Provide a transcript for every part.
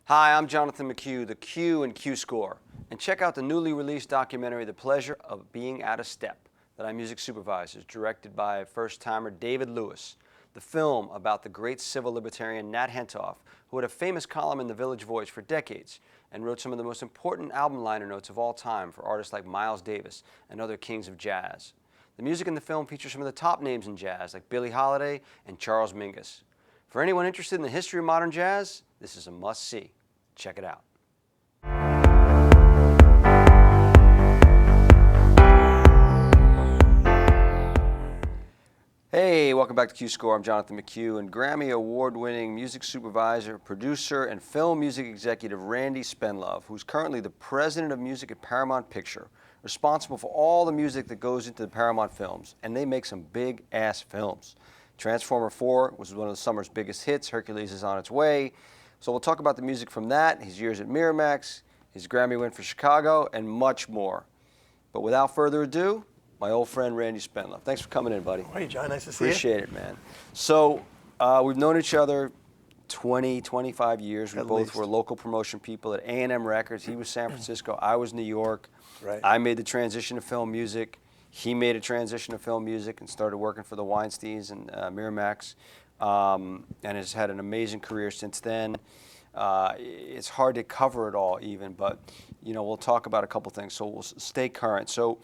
Hi, I'm Jonathan McHugh, the Q in Q Score. And check out the newly released documentary, The Pleasure of Being Out of Step, that iMusic Supervisors, directed by first-timer David Lewis. The film about the great civil libertarian Nat Hentoff, who had a famous column in the Village Voice for decades and wrote some of the most important album liner notes of all time for artists like Miles Davis and other kings of jazz. The music in the film features some of the top names in jazz, like Billie Holiday and Charles Mingus. For anyone interested in the history of modern jazz, this is a must-see. Check it out. Hey, welcome back to Q Score. I'm Jonathan McHugh, and Grammy Award-winning music supervisor, producer, and film music executive Randy Spendlove, who's currently the president of music at Paramount Pictures, responsible for all the music that goes into the Paramount Films, and they make some big-ass films. Transformer 4 was one of the summer's biggest hits. Hercules is on its way. So we'll talk about the music from that, his years at Miramax, his Grammy win for Chicago, and much more. But without further ado, my old friend Randy Spendlove. Thanks for coming in, buddy. Hey, John. Nice to see you. Appreciate it, man. So we've known each other 20, 25 years. We both were local promotion people at A&M Records. He was San Francisco. I was New York. Right. I made the transition to film music. He made a transition to film music and started working for the Weinsteins and Miramax. And has had an amazing career since then. It's hard to cover it all even, but we'll talk about a couple things, so we'll stay current. So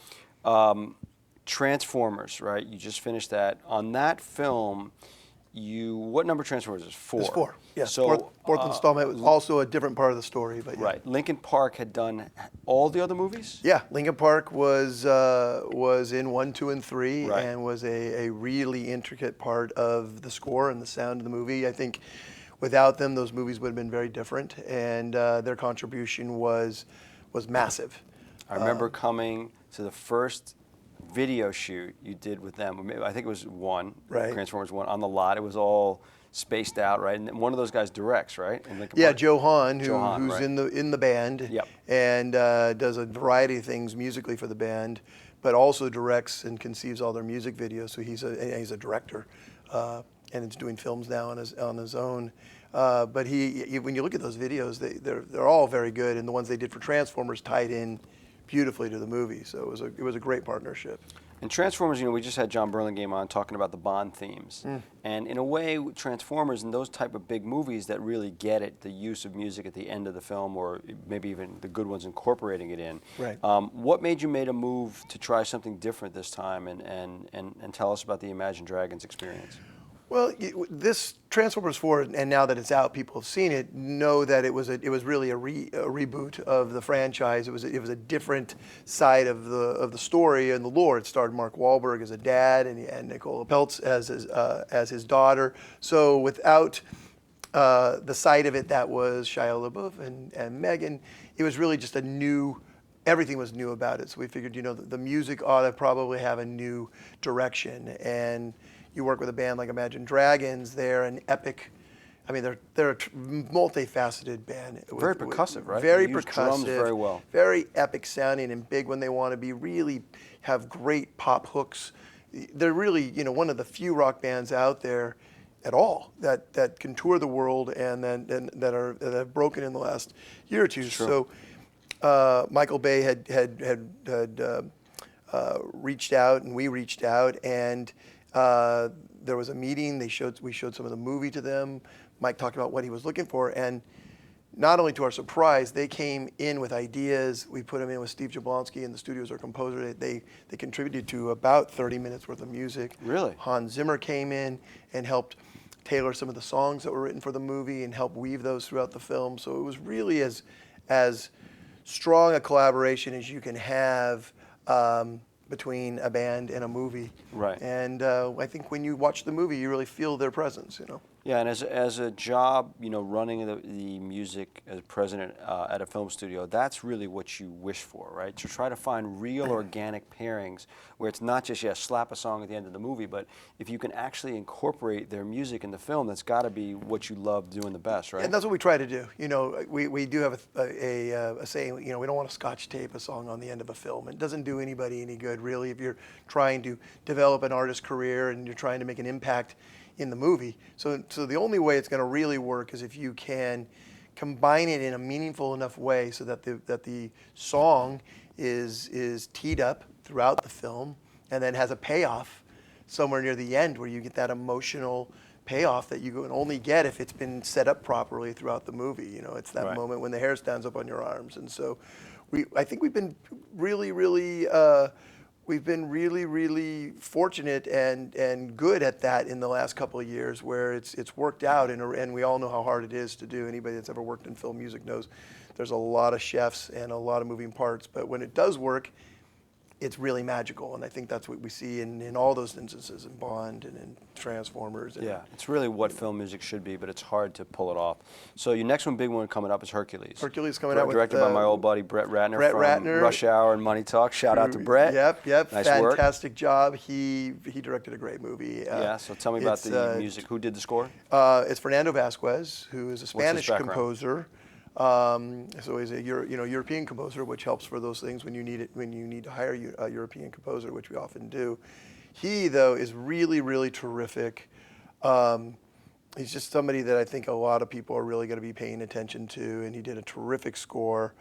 Transformers, right? You just finished that. On that film, what number Transformers is it? 4? It's 4, yeah. So, fourth installment. It was also a different part of the story, but yeah. Right. Linkin Park had done all the other movies? Yeah, Linkin Park was in 1, 2, and 3, right, and was a really intricate part of the score and the sound of the movie. I think without them, those movies would have been very different, and their contribution was massive. I remember coming to the first video shoot you did with them. I think it was 1, right, Transformers 1, on the lot. It was all spaced out, right? And one of those guys directs, right? Yeah, Joe Hahn, who's right, in the band, yep, and does a variety of things musically for the band, but also directs and conceives all their music videos. So he's a director, and is doing films now on his own. But when you look at those videos, they're all very good, and the ones they did for Transformers tied in beautifully to the movie. So it was a great partnership. And Transformers, we just had John Burlingame on talking about the Bond themes. And in a way, Transformers and those type of big movies that really get it, the use of music at the end of the film, or maybe even the good ones incorporating it in. Right. What made you make a move to try something different this time, and tell us about the Imagine Dragons experience? Well, this Transformers 4, and now that it's out, people have seen it, know that it was really a reboot of the franchise. It was a different side of the story and the lore. It starred Mark Wahlberg as a dad and Nicola Peltz as his daughter. So without the side of it that was Shia LaBeouf and Megan, it was really just everything was new about it. So we figured, the music ought to probably have a new direction. And you work with a band like Imagine Dragons, they're an epic, they're a multifaceted band. Very percussive, right? Very they use percussive. Drums very well. Very epic sounding and big when they want to be, really have great pop hooks. They're really, one of the few rock bands out there at all that can tour the world and that have broken in the last year or two. So Michael Bay had reached out, and we reached out, and there was a meeting. We showed some of the movie to them. Mike talked about what he was looking for, and not only to our surprise, they came in with ideas. We put them in with Steve Jablonski in the studio as our composer. They contributed to about 30 minutes worth of music. Really? Hans Zimmer came in and helped tailor some of the songs that were written for the movie and help weave those throughout the film. So it was really as strong a collaboration as you can have between a band and a movie. Right. And I think when you watch the movie, you really feel their presence, Yeah, and as a job, running the music as president at a film studio, that's really what you wish for, right? To try to find real organic pairings where it's not just, slap a song at the end of the movie, but if you can actually incorporate their music in the film, that's got to be what you love doing the best, right? And that's what we try to do. We do have a saying, we don't want to scotch tape a song on the end of a film. It doesn't do anybody any good, really, if you're trying to develop an artist's career and you're trying to make an impact in the movie. So the only way it's going to really work is if you can combine it in a meaningful enough way so that the song is teed up throughout the film and then has a payoff somewhere near the end where you get that emotional payoff that you can only get if it's been set up properly throughout the movie. You know, it's that Right. moment when the hair stands up on your arms. And so I think we've been really, really fortunate and good at that in the last couple of years, where it's worked out, and we all know how hard it is to do. Anybody that's ever worked in film music knows there's a lot of chefs and a lot of moving parts, but when it does work, it's really magical, and I think that's what we see in all those instances, in Bond and in Transformers. And Yeah, it's really what film music should be, but it's hard to pull it off. So your next big one coming up is Hercules. Hercules coming out with directed by my old buddy Brett Ratner from Ratner. Rush Hour and Money Talk. Shout out to Brett. Yep, Nice fantastic work. job. He directed a great movie. Yeah, so tell me about the music. Who did the score? It's Fernando Vasquez, who is a Spanish composer. So he's a European composer, which helps for those things when you need to hire a European composer, which we often do. He, though, is really, really terrific. He's just somebody that I think a lot of people are really going to be paying attention to, and he did a terrific score.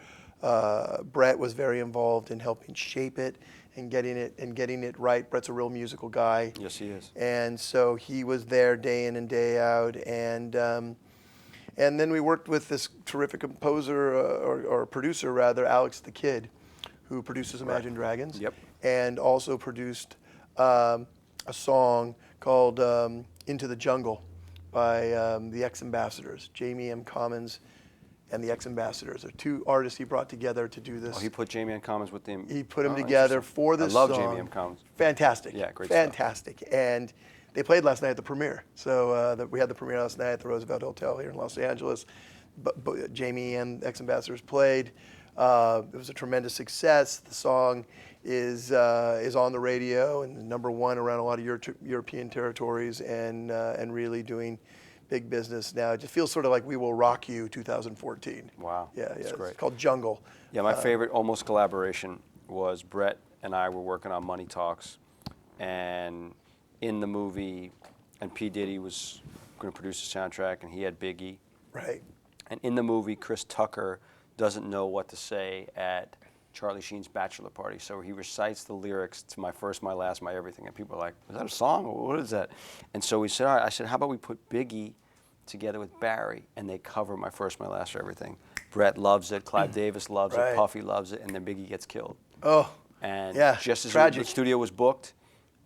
Brett was very involved in helping shape it and getting it right. Brett's a real musical guy. Yes, he is. And so he was there day in and day out, and then we worked with this terrific composer, or producer rather, Alex the Kid, who produces Imagine Dragons. Yep. And also produced a song called Into the Jungle by the Ex-Ambassadors, Jamie M. Commons and the Ex-Ambassadors. Are two artists he brought together to do this. Oh, he put Jamie M. Commons with him. He put them together for this song. I song. love Jamie M. Commons. Fantastic. Yeah, great stuff. Fantastic. And they played last night at the premiere. So we had the premiere last night at the Roosevelt Hotel here in Los Angeles. But Jamie and Ex-Ambassadors played. It was a tremendous success. The song is on the radio and #1 around a lot of European territories, and really doing big business now. It just feels sort of like We Will Rock You 2014. Wow. Yeah, That's great. It's called Jungle. Yeah, my favorite almost collaboration was Brett and I were working on Money Talks, and in the movie, and P. Diddy was going to produce the soundtrack, and he had Biggie. Right. And in the movie, Chris Tucker doesn't know what to say at Charlie Sheen's bachelor party, so he recites the lyrics to My First, My Last, My Everything, and people are like, is that a song? What is that? And so we said, all right, I said, how about we put Biggie together with Barry, and they cover My First, My Last, Everything. Brett loves it, Clive Davis loves Right. it, Puffy loves it, and then Biggie gets killed. Oh, And yeah, just as tragic. the studio was booked,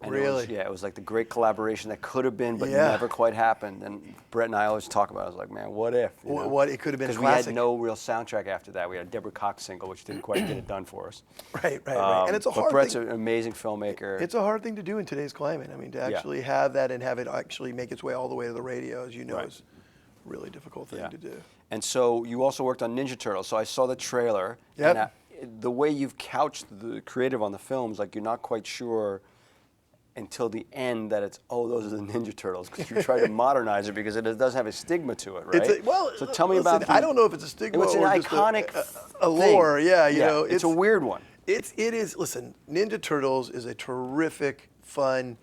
and Really? it was like the great collaboration that could have been, but Yeah. never quite happened. And Brett and I always talk about it. I was like, man, what if? You know? What it could have been a Because we had classic. no real soundtrack after that. We had a Deborah Cox single, which didn't quite get it done for us. Right. And it's a But hard Brett's thing. an amazing filmmaker. It's a hard thing to do in today's climate. I mean, to actually have that and have it actually make its way all the way to the radio, as you know, Right. is a really difficult thing Yeah. to do. And so you also worked on Ninja Turtles. So I saw the trailer. Yep. And the way you've couched the creative on the films, like you're not quite sure until the end that it's, oh, those are the Ninja Turtles, because you try to modernize it because it does have a stigma to it, right? It's so tell me about. I don't know if it's a stigma It's an or just iconic a lore. thing. Yeah, you know, it's a weird one. It is. Listen, Ninja Turtles is a terrific, fun.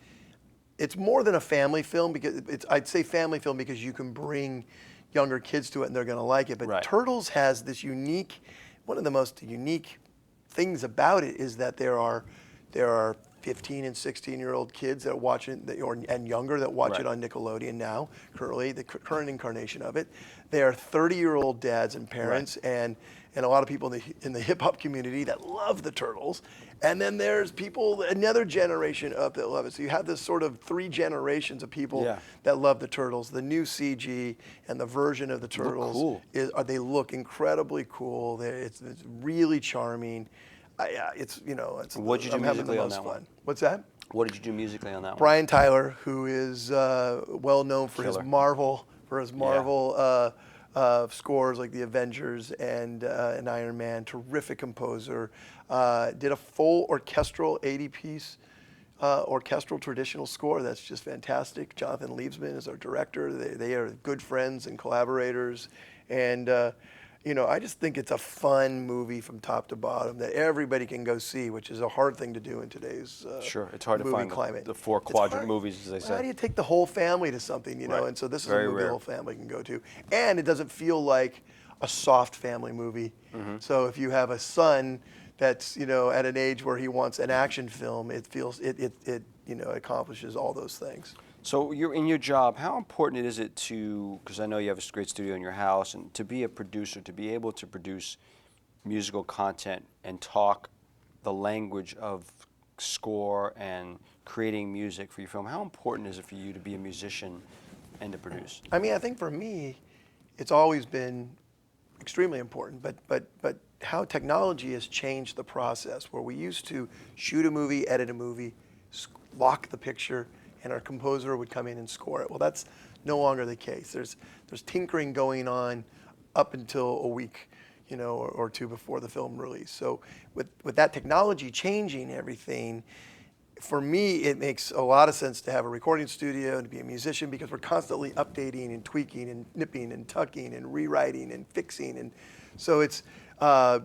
It's more than a family film because I'd say family film because you can bring younger kids to it and they're going to like it. But Right. Turtles has this unique. One of the most unique things about it is that there are 15 and 16-year-old kids that watch it, and younger that watch it on Nickelodeon now, currently, the current incarnation of it. There are 30-year-old dads and parents and a lot of people in the hip-hop community that love the Turtles. And then there's people, another generation up that love it. So you have this sort of 3 generations of people that love the Turtles. The new CG and the version of the Turtles, they look incredibly cool. It's really charming. What'd you do I'm having the musically on most that fun. one? What's that? What did you do musically on that one? Brian Tyler, who is well known for his Killer. Marvel scores like the Avengers and Iron Man. Terrific composer. Did a full orchestral 80-piece orchestral traditional score that's just fantastic. Jonathan McHugh is our director. They are good friends and collaborators, and I just think it's a fun movie from top to bottom that everybody can go see, which is a hard thing to do in today's Sure, it's hard to movie find climate. the 4 quadrant movies, as they say. How do you take the whole family to something, you know? Right. And so this is Very a movie rare. the whole family can go to, and it doesn't feel like a soft family movie. So if you have a son that's, you know, at an age where he wants an action film, it feels it you know, accomplishes all those things. So you're in your job, how important is it to, because I know you have a great studio in your house, and to be a producer, to be able to produce musical content and talk the language of score and creating music for your film, how important is it for you to be a musician and to produce? I mean, I think for me, it's always been extremely important, but how technology has changed the process, where we used to shoot a movie, edit a movie, lock the picture, and our composer would come in and score it. Well, that's no longer the case. There's tinkering going on up until a week, you know, or two before the film release. So with that technology changing everything, for me, it makes a lot of sense to have a recording studio and to be a musician, because we're constantly updating and tweaking and nipping and tucking and rewriting and fixing. And so it's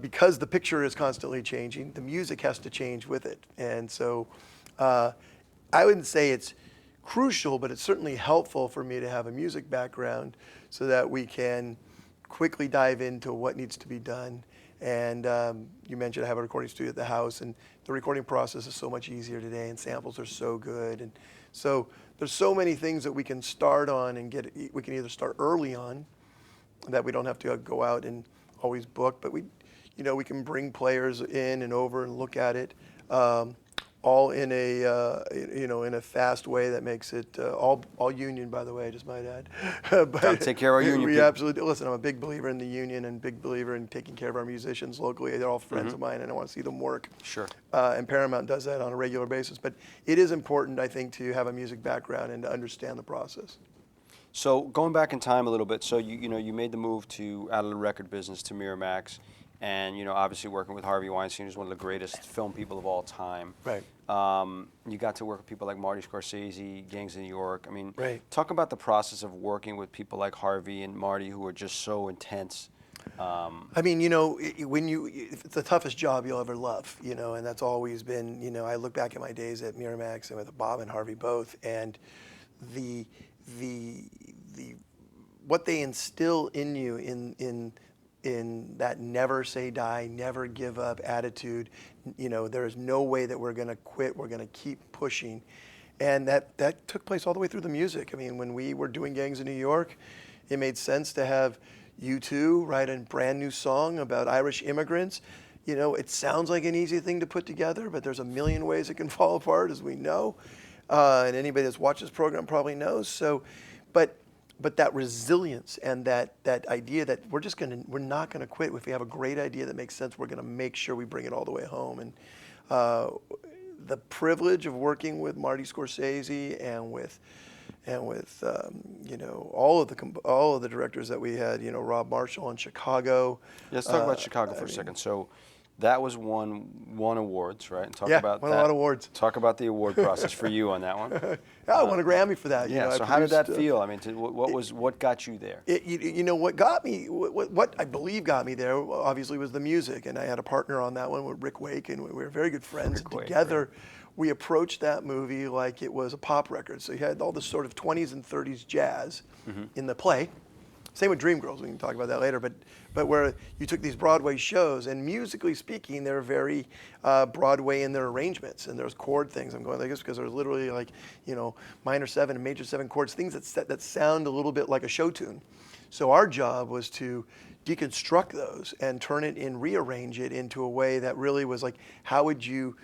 because the picture is constantly changing, the music has to change with it. And so I wouldn't say it's crucial, but it's certainly helpful for me to have a music background so that we can quickly dive into what needs to be done. And you mentioned I have a recording studio at the house, and the recording process is so much easier today, and samples are so good. And so there's so many things that we can start on and we can either start early on, that we don't have to go out and always book, but we can bring players in and over and look at it, all in a in a fast way that makes it all union, by the way, I just might add. Gotta take care of our union We people. absolutely, listen, I'm a big believer in the union and big believer in taking care of our musicians locally. They're all friends of mine, and I want to see them work. Sure. And Paramount does that on a regular basis. But it is important, I think, to have a music background and to understand the process. So going back in time a little bit, so you made the move out of the record business to Miramax, and obviously working with Harvey Weinstein, who's one of the greatest film people of all time. Right. You got to work with people like Marty Scorsese, Gangs of New York. I mean, Right. Talk about the process of working with people like Harvey and Marty, who are just so intense. I mean, it's the toughest job you'll ever love, and that's always been, I look back at my days at Miramax and with Bob and Harvey both, and the what they instill in you in that never say die, never give up attitude. There is no way that we're going to quit. We're going to keep pushing. And that took place all the way through the music. I mean, when we were doing Gangs of New York, it made sense to have U2 write a brand new song about Irish immigrants. It sounds like an easy thing to put together, but there's a million ways it can fall apart, as we know. And anybody that's watched this program probably knows. So, but that resilience and that idea that we're not gonna quit. If we have a great idea that makes sense, we're gonna make sure we bring it all the way home. And the privilege of working with Marty Scorsese and with all of the directors that we had, Rob Marshall in Chicago. Yeah, let's talk about Chicago for a second. So that was won awards, right? And talk Yeah, about won that. a lot of awards. Talk about the award process for you on that one. Yeah, I won a Grammy for that. Yeah. So how did that feel? I mean, what got you there? What got me, what I believe got me there, obviously, was the music, and I had a partner on that one with Rick Wake, and we were very good friends. Rick Wake, together, we approached that movie like it was a pop record. So you had all this sort of 20s and 30s jazz in the play. Same with Dreamgirls. We can talk about that later. But where you took these Broadway shows, and musically speaking, they're very Broadway in their arrangements, and there's chord things. I'm going like this because there's literally like minor 7 and major 7 chords, things that sound a little bit like a show tune. So our job was to deconstruct those and turn it and rearrange it into a way that really was like, how would you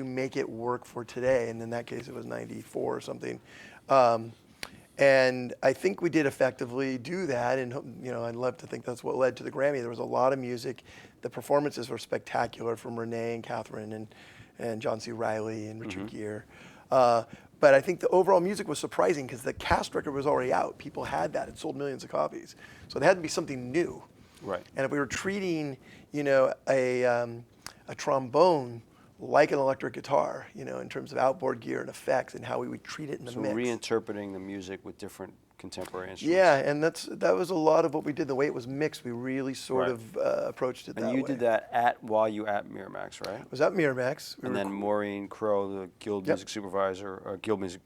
make it work for today? And in that case, it was 94 or something. And I think we did effectively do that, and I'd love to think that's what led to the Grammy. There was a lot of music. The performances were spectacular from Renee and Catherine and John C. Reilly and Richard Gere. But I think the overall music was surprising because the cast record was already out. People had that. It sold millions of copies. So there had to be something new. Right. And if we were treating, a trombone like an electric guitar, in terms of outboard gear and effects and how we would treat it in the mix. So reinterpreting the music with different contemporary instruments. Yeah, and that was a lot of what we did. The way it was mixed, we really sort Right. of approached it that way. And you did that while you at Miramax, right? It was at Miramax. And then Maureen Crow, the Guild Yep. Music Supervisor, or Guild Music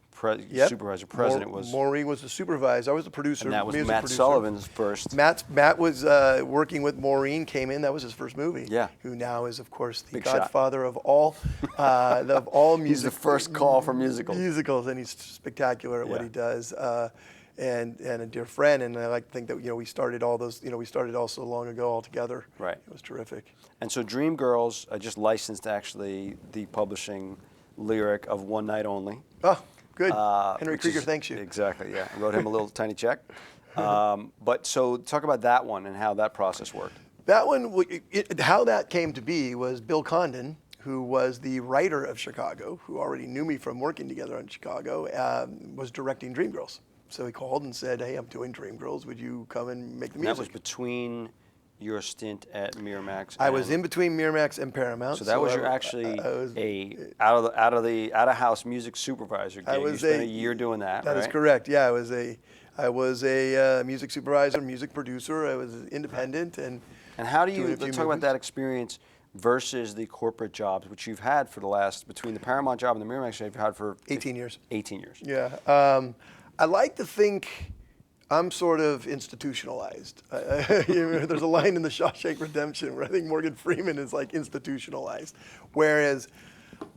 Yep. Supervisor President, was. Maureen was the supervisor. I was the producer. And that was music Matt producer. Sullivan's first. Matt was working with Maureen. Came in. That was his first movie. Yeah. Who now is, of course, the Big shot. godfather of all music. He's the first call for musicals. Musicals, and he's spectacular at what Yeah. he does. And a dear friend, and I like to think that we started all those. We started all so long ago all together. Right. It was terrific. And so Dreamgirls just licensed actually the publishing lyric of One Night Only. Oh, good. Henry Which Krieger is- thanks you. Exactly, yeah. I wrote him a little tiny check. But so talk about that one and how that process worked. That one, how that came to be was Bill Condon, who was the writer of Chicago, who already knew me from working together on Chicago, was directing Dreamgirls. So he called and said, "Hey, I'm doing Dreamgirls. Would you come and make the And music?" that was between your stint at Miramax. I was in between Miramax and Paramount. So that was your actually out of house music supervisor gig. You spent a year doing that. That right? is correct. Yeah, I was a music supervisor, music producer. I was independent and. And how do you doing a few let's talk about movies. that experience versus the corporate jobs, which you've had for the last between the Paramount job and the Miramax job, you've had for 18 years. 18 years. Yeah. I like to think I'm sort of institutionalized. There's a line in The Shawshank Redemption where I think Morgan Freeman is like institutionalized, whereas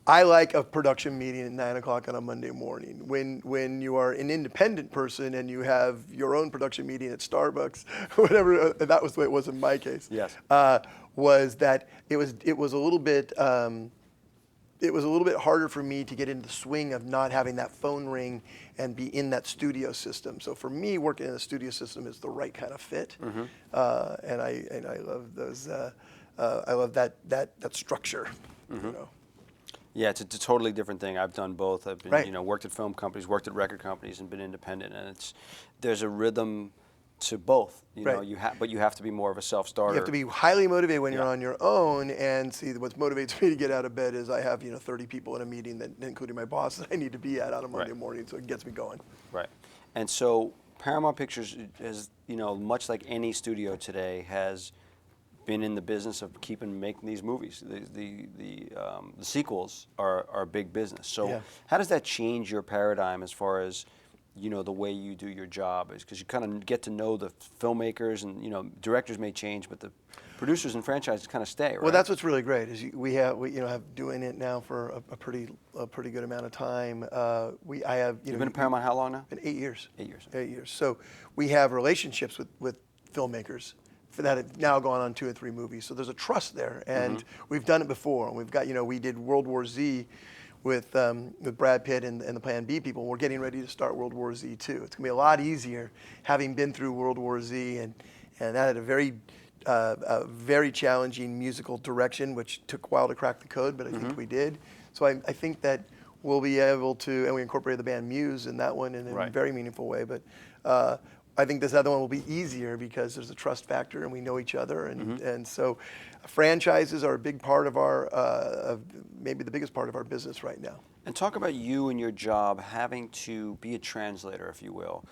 I like a production meeting at 9 o'clock on a Monday morning. When you are an independent person and you have your own production meeting at Starbucks, whatever, that was the way it was in my case. Yes. Was that it was a little bit. It was a little bit harder for me to get into the swing of not having that phone ring and be in that studio system. So for me, working in the studio system is the right kind of fit, and I love those. I love that structure. Yeah, it's a totally different thing. I've done both. I've been, Right. worked at film companies, worked at record companies, and been independent. And there's a rhythm to both. Right. But you have to be more of a self-starter. You have to be highly motivated when you're Yeah. on your own, and see what motivates me to get out of bed is I have 30 people in a meeting, that including my boss, that I need to be at on a Monday Right. morning, so it gets me going. Right. And so Paramount Pictures has, much like any studio today, has been in the business of making these movies. The sequels are big business. So Yeah. how does that change your paradigm as far as the way you do your job? Is because you kind of get to know the filmmakers, and directors may change, but the producers and franchises kind of stay, right? Well, that's what's really great is we have doing it now for a pretty good amount of time. I have You've been at Paramount how long now? been 8 years. 8 years. 8 years. So we have relationships with filmmakers for that have now gone on 2 or 3 movies. So there's a trust there, and we've done it before. And we've got we did World War Z with Brad Pitt and the Plan B people. We're getting ready to start World War Z too. It's gonna be a lot easier having been through World War Z, and that had a very challenging musical direction, which took a while to crack the code, but I think we did. So I think that we'll be able to, and we incorporated the band Muse in that one in a Right. very meaningful way. But I think this other one will be easier because there's a trust factor and we know each other, and so franchises are a big part of our, maybe the biggest part of our business right now. And talk about you and your job having to be a translator, if you will.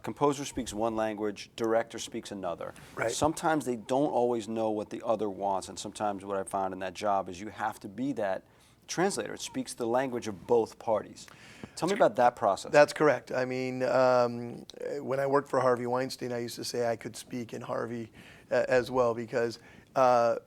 Composer speaks one language, director speaks another. Right. Sometimes they don't always know what the other wants, and sometimes what I found in that job is you have to be that translator. It speaks the language of both parties. Tell me about that process. That's correct. I mean, when I worked for Harvey Weinstein, I used to say I could speak in Harvey as well, because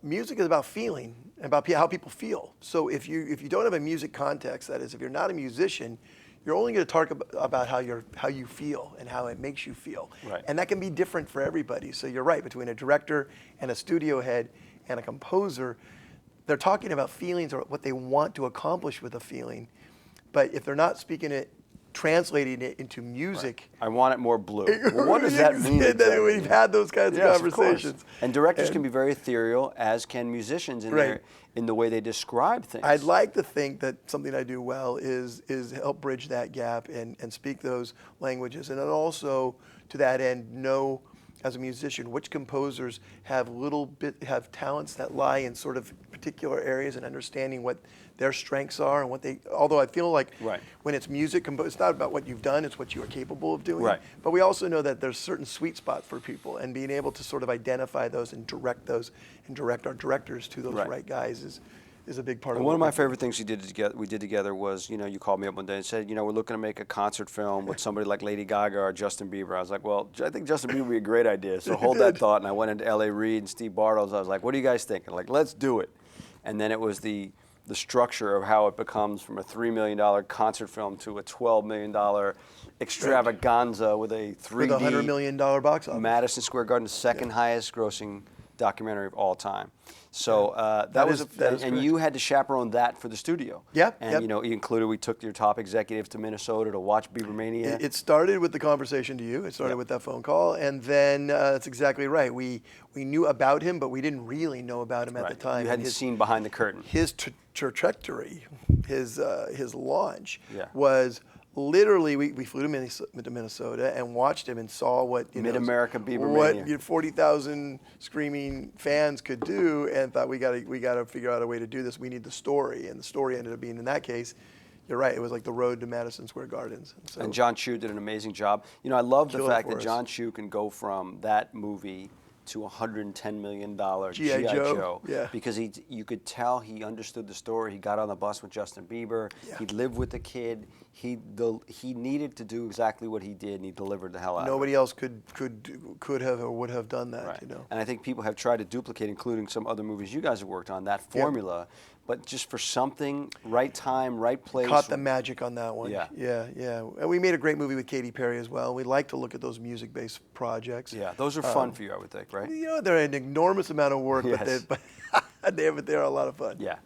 music is about feeling, about how people feel. So if you don't have a music context, that is, if you're not a musician, you're only going to talk about how you feel and how it makes you feel. Right. And that can be different for everybody. So you're right, between a director and a studio head and a composer, they're talking about feelings or what they want to accomplish with a feeling. But if they're not speaking it, translating it into music. I want it more blue. Well, what does that mean? Exactly? We've had those kinds of conversations. And directors can be very ethereal, as can musicians in the way they describe things. I'd like to think that something I do well is help bridge that gap and speak those languages, and then also to that end know as a musician, which composers have have talents that lie in sort of particular areas, and understanding what their strengths are and what they. Although I feel like when it's music, it's not about what you've done; it's what you are capable of doing. Right. But we also know that there's certain sweet spots for people, and being able to sort of identify those and direct our directors to those right guys is a big part of it. One of my favorite things we did together was, you called me up one day and said, we're looking to make a concert film with somebody like Lady Gaga or Justin Bieber. I was like, well, I think Justin Bieber would be a great idea. So hold that thought. And I went into L.A. Reid and Steve Bartles. I was like, what do you guys think? Like, let's do it. And then it was the structure of how it becomes from a $3 million concert film to a $12 million extravaganza with a 3D. With a $100 million box office. Madison Square Garden, the second highest grossing documentary of all time. So that was and you had to chaperone that for the studio. Yeah. And you included, we took your top executives to Minnesota to watch Biebermania. It started with the conversation to you. It started with that phone call, and then that's exactly right. We knew about him, but we didn't really know about him at the time. You hadn't seen behind the curtain. His trajectory, his launch was. Literally, we flew to Minnesota and watched him and saw what Mid-America Biebermania. What 40,000 screaming fans could do, and thought we got to figure out a way to do this. We need the story, and the story ended up being, in that case, you're right. It was like the road to Madison Square Gardens. And John Chu did an amazing job. I love the fact that John Chu can go from that movie to $110 million G.I. Joe. Yeah. Because you could tell he understood the story. He got on the bus with Justin Bieber. Yeah. He lived with the kid. He needed to do exactly what he did, and he delivered the hell out of it. Nobody else could have or would have done that. Right. And I think people have tried to duplicate, including some other movies you guys have worked on, that formula. But just for something, right time, right place. Caught the magic on that one. Yeah. And we made a great movie with Katy Perry as well. We like to look at those music-based projects. Yeah, those are fun for you, I would think, right? They're an enormous amount of work, but they're a lot of fun. Yeah.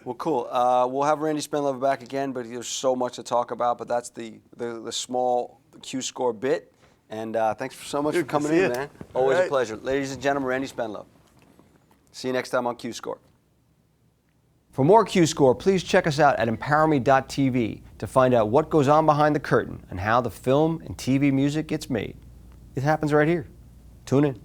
Well, cool. We'll have Randy Spendlove back again, but there's so much to talk about. But that's the small Q score bit. And thanks so much for coming in, man. Always a pleasure. Ladies and gentlemen, Randy Spendlove. See you next time on Q Score. For more Q Score, please check us out at emPOWERme.tv to find out what goes on behind the curtain and how the film and TV music gets made. It happens right here. Tune in.